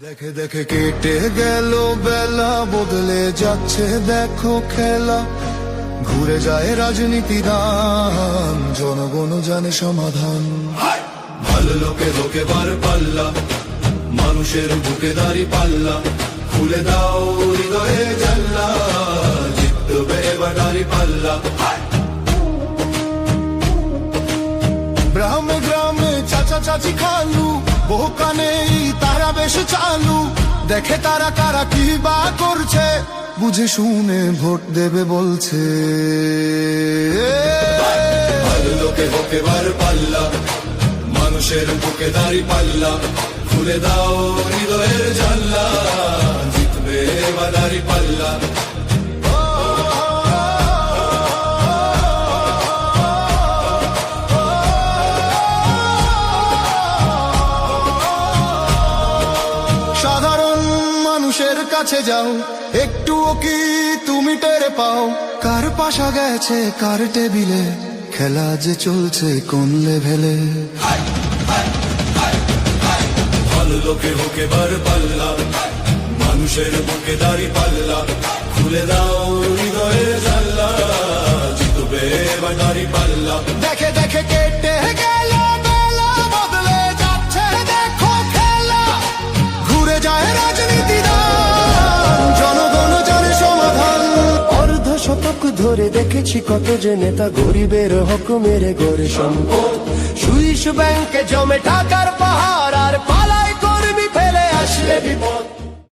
দেখে দেখে কেটে গেল বেলা, বদলে যাচ্ছে দেখো খেলা। ঘুরে যায় রাজনীতির দান, জনগণ জানে সমাধান। ভালো লোকে লোকে বার পাল্লা, মানুষের বুকে দাঁড়ি পাল্লা। খুলে দাও হৃদয়ে জানলা, জিতবে এবার দাঁড়ি পাল্লা। গ্রামে গ্রামে চাচা চাচি খালু, বহু কানে তারা বেশ চালু। দেখে তারা কারা কি বা করছে, বুঝে শুনে ভোট দেবে বলছে। ভালো লোকে হোক এবার পাল্লা, মানুষের বুকে দাঁড়ি পাল্লা। খুলে দাও হৃদয়ের জানলা, জিতবে এবার দাঁড়ি পাল্লা। সাধারণ মানুষের কাছে যাও, একটুও কি তুমি টের পাও? কার পাশা গেছে কার টেবিলে, খেলা যে চলছে কোন লেভেলে। ভালো লোকে হোক এবার পাল্লা, মানুষের বুকে দাঁড়ি পাল্লা। খুলে দাও হৃদয়ের জানলা, জিতবে এবার দাঁড়ি পাল্লা। দেখে দেখে কেটে গেল বেলা, বদলে যাচ্ছে দেখো খেলা। ঘুরে যায় রাজনীতি দান, জনগণ জানে সমাধান। অর্ধ শতক ধরে দেখেছি কত যে নেতা গরিবের হক মেরে গড়ে সম্পদ। সুইস ব্যাংকে জমে টাকার পাহাড়, আর পালায় কর্মী ফেলে আসলে বিপদ।